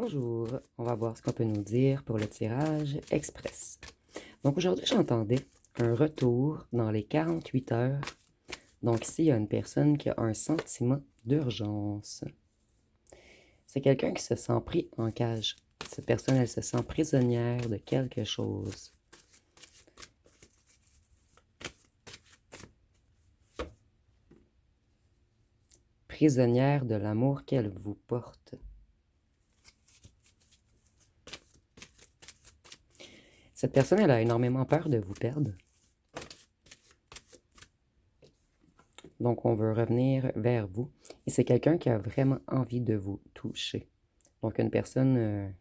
Bonjour, on va voir ce qu'on peut nous dire pour le tirage express. Donc aujourd'hui, j'entendais un retour dans les 48 heures. Donc ici, il y a une personne qui a un sentiment d'urgence. C'est quelqu'un qui se sent pris en cage. Cette personne, elle se sent prisonnière de quelque chose. Prisonnière de l'amour qu'elle vous porte. Cette personne, elle a énormément peur de vous perdre. Donc, on veut revenir vers vous. Et c'est quelqu'un qui a vraiment envie de vous toucher. Donc, une personne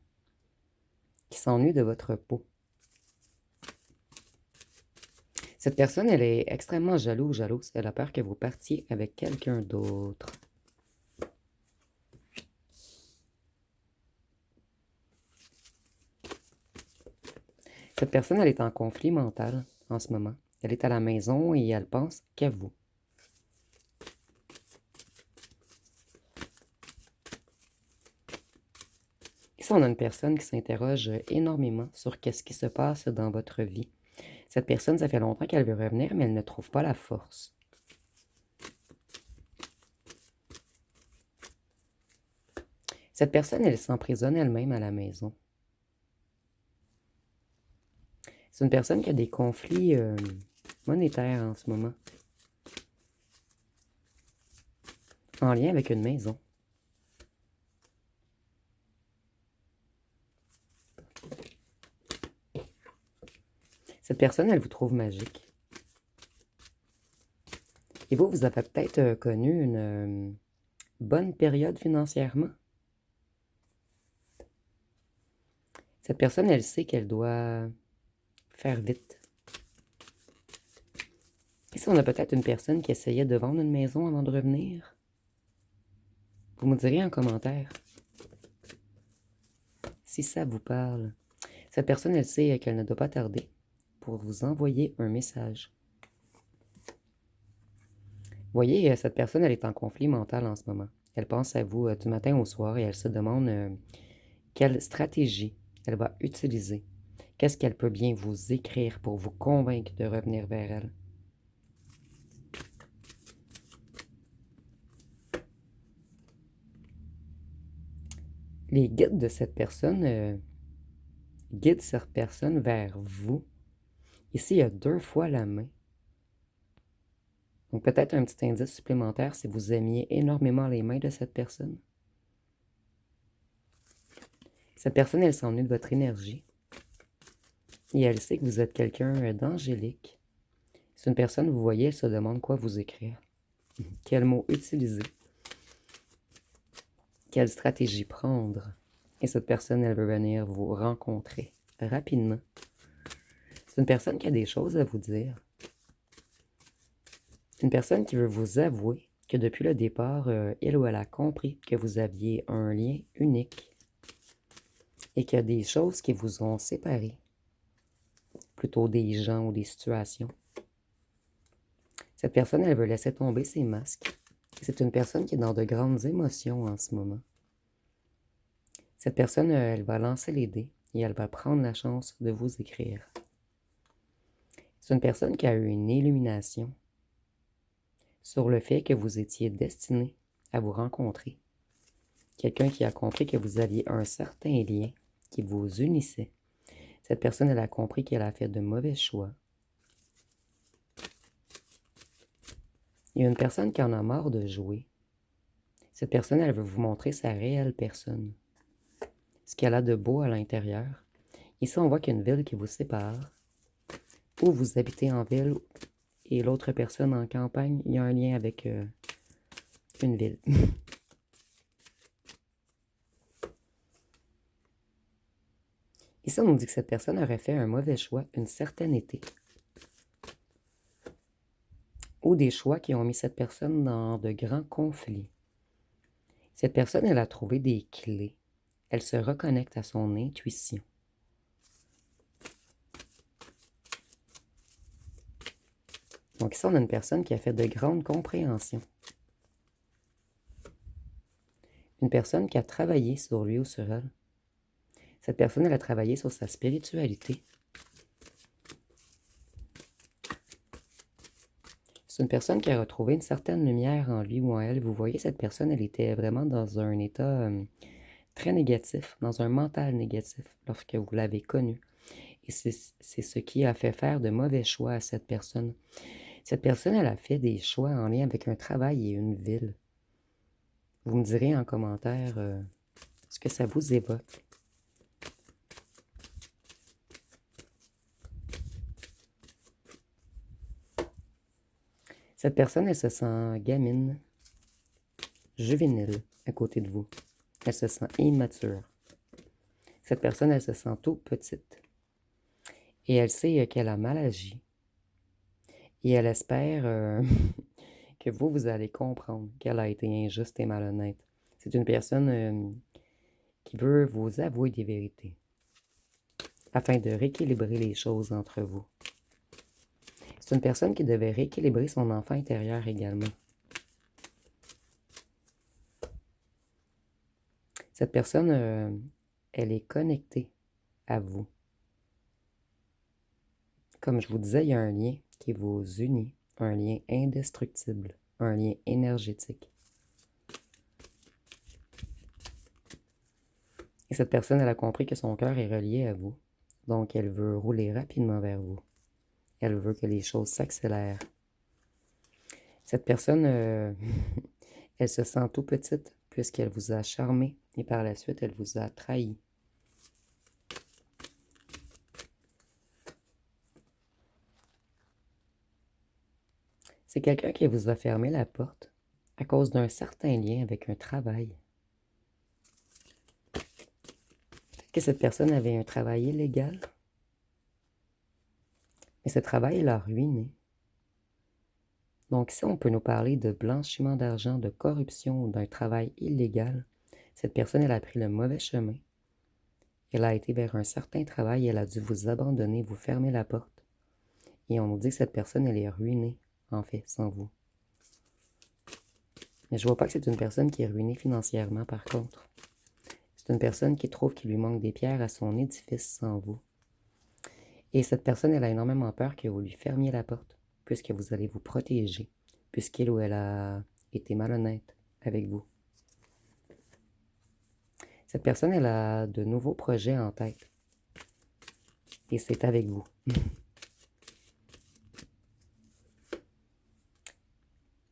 qui s'ennuie de votre peau. Cette personne, elle est extrêmement jalouse. Elle a peur que vous partiez avec quelqu'un d'autre. Cette personne, elle est en conflit mental en ce moment. Elle est à la maison et elle pense qu'à vous. Ici, on a une personne qui s'interroge énormément sur qu'est-ce qui se passe dans votre vie. Cette personne, ça fait longtemps qu'elle veut revenir, mais elle ne trouve pas la force. Cette personne, elle s'emprisonne elle-même à la maison. C'est une personne qui a des conflits monétaires en ce moment. En lien avec une maison. Cette personne, elle vous trouve magique. Et vous, vous avez peut-être connu une bonne période financièrement. Cette personne, elle sait qu'elle doit faire vite. Ici, on a peut-être une personne qui essayait de vendre une maison avant de revenir. Vous me direz en commentaire si ça vous parle. Cette personne, elle sait qu'elle ne doit pas tarder pour vous envoyer un message. Vous voyez, cette personne, elle est en conflit mental en ce moment. Elle pense à vous du matin au soir et elle se demande quelle stratégie elle va utiliser. Qu'est-ce qu'elle peut bien vous écrire pour vous convaincre de revenir vers elle? Les guides de cette personne guident cette personne vers vous. Ici, il y a 2 fois la main. Donc peut-être un petit indice supplémentaire si vous aimiez énormément les mains de cette personne. Cette personne, elle s'ennuie de votre énergie. Et elle sait que vous êtes quelqu'un d'angélique. C'est une personne, vous voyez, elle se demande quoi vous écrire. Quel mot utiliser. Quelle stratégie prendre. Et cette personne, elle veut venir vous rencontrer rapidement. C'est une personne qui a des choses à vous dire. Une personne qui veut vous avouer que depuis le départ, elle ou elle a compris que vous aviez un lien unique et qu'il y a des choses qui vous ont séparés, plutôt des gens ou des situations. Cette personne, elle veut laisser tomber ses masques. C'est une personne qui est dans de grandes émotions en ce moment. Cette personne, elle va lancer les dés et elle va prendre la chance de vous écrire. C'est une personne qui a eu une illumination sur le fait que vous étiez destiné à vous rencontrer. Quelqu'un qui a compris que vous aviez un certain lien qui vous unissait. Cette personne, elle a compris qu'elle a fait de mauvais choix. Il y a une personne qui en a marre de jouer. Cette personne, elle veut vous montrer sa réelle personne. Ce qu'elle a de beau à l'intérieur. Ici, on voit qu'il y a une ville qui vous sépare. Ou vous habitez en ville et l'autre personne en campagne, il y a un lien avec une ville. Ici, on nous dit que cette personne aurait fait un mauvais choix une certaine été. Ou des choix qui ont mis cette personne dans de grands conflits. Cette personne, elle a trouvé des clés. Elle se reconnecte à son intuition. Donc ici, on a une personne qui a fait de grandes compréhensions. Une personne qui a travaillé sur lui ou sur elle. Cette personne, elle a travaillé sur sa spiritualité. C'est une personne qui a retrouvé une certaine lumière en lui ou en elle. Vous voyez, cette personne, elle était vraiment dans un état très négatif, dans un mental négatif lorsque vous l'avez connue. Et c'est ce qui a fait faire de mauvais choix à cette personne. Cette personne, elle a fait des choix en lien avec un travail et une ville. Vous me direz en commentaire ce que ça vous évoque. Cette personne, elle se sent gamine, juvénile à côté de vous. Elle se sent immature. Cette personne, elle se sent toute petite. Et elle sait qu'elle a mal agi. Et elle espère que vous allez comprendre qu'elle a été injuste et malhonnête. C'est une personne qui veut vous avouer des vérités afin de rééquilibrer les choses entre vous. C'est une personne qui devait rééquilibrer son enfant intérieur également. Cette personne, elle est connectée à vous. Comme je vous disais, il y a un lien qui vous unit, un lien indestructible, un lien énergétique. Et cette personne, elle a compris que son cœur est relié à vous. Donc, elle veut rouler rapidement vers vous. Elle veut que les choses s'accélèrent. Cette personne, elle se sent tout petite puisqu'elle vous a charmé et par la suite, elle vous a trahi. C'est quelqu'un qui vous a fermé la porte à cause d'un certain lien avec un travail. Peut-être que cette personne avait un travail illégal, mais ce travail l'a ruiné. Donc, si on peut nous parler de blanchiment d'argent, de corruption ou d'un travail illégal, cette personne, elle a pris le mauvais chemin. Elle a été vers un certain travail, elle a dû vous abandonner, vous fermer la porte. Et on nous dit que cette personne, elle est ruinée, en fait, sans vous. Mais je vois pas que c'est une personne qui est ruinée financièrement, par contre. C'est une personne qui trouve qu'il lui manque des pierres à son édifice sans vous. Et cette personne, elle a énormément peur que vous lui fermiez la porte, puisque vous allez vous protéger, puisqu'il ou elle a été malhonnête avec vous. Cette personne, elle a de nouveaux projets en tête. Et c'est avec vous.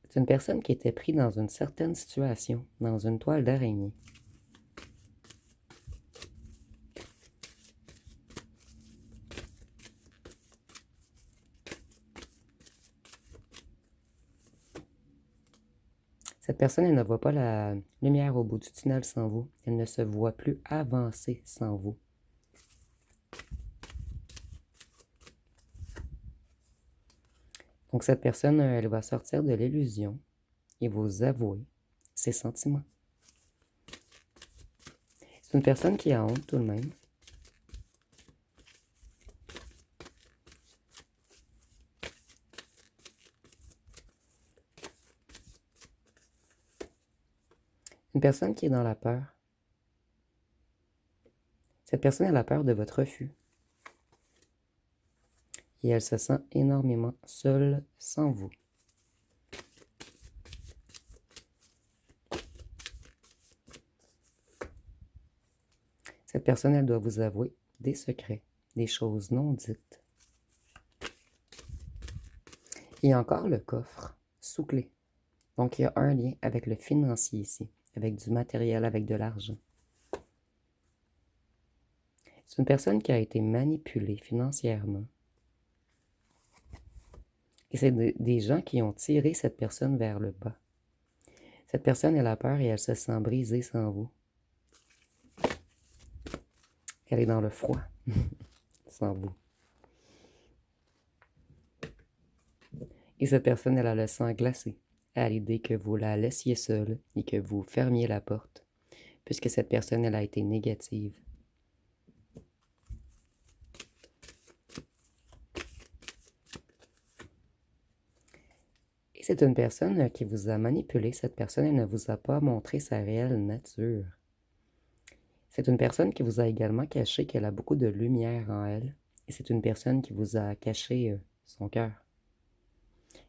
C'est une personne qui était prise dans une certaine situation, dans une toile d'araignée. Cette personne, elle ne voit pas la lumière au bout du tunnel sans vous. Elle ne se voit plus avancer sans vous. Donc cette personne, elle va sortir de l'illusion et vous avouer ses sentiments. C'est une personne qui a honte tout de même. Une personne qui est dans la peur. Cette personne, elle a peur de votre refus. Et elle se sent énormément seule sans vous. Cette personne, elle doit vous avouer des secrets, des choses non dites. Et encore le coffre, sous clé. Donc, il y a un lien avec le financier ici, avec du matériel, avec de l'argent. C'est une personne qui a été manipulée financièrement. Et c'est des gens qui ont tiré cette personne vers le bas. Cette personne, elle a peur et elle se sent brisée sans vous. Elle est dans le froid sans vous. Et cette personne, elle a le sang glacé à l'idée que vous la laissiez seule et que vous fermiez la porte, puisque cette personne, elle a été négative. Et c'est une personne qui vous a manipulé. Cette personne, elle ne vous a pas montré sa réelle nature. C'est une personne qui vous a également caché qu'elle a beaucoup de lumière en elle. Et c'est une personne qui vous a caché son cœur.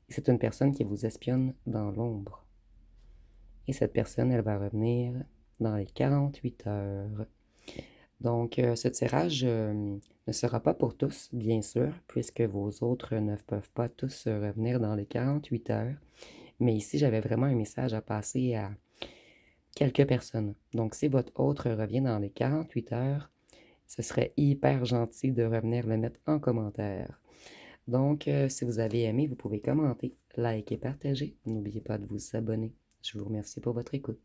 Et c'est une personne qui vous espionne dans l'ombre. Et cette personne, elle va revenir dans les 48 heures. Donc, ce tirage ne sera pas pour tous, bien sûr, puisque vos autres ne peuvent pas tous revenir dans les 48 heures. Mais ici, j'avais vraiment un message à passer à quelques personnes. Donc, si votre autre revient dans les 48 heures, ce serait hyper gentil de revenir le mettre en commentaire. Donc, si vous avez aimé, vous pouvez commenter, liker, partager. N'oubliez pas de vous abonner. Je vous remercie pour votre écoute.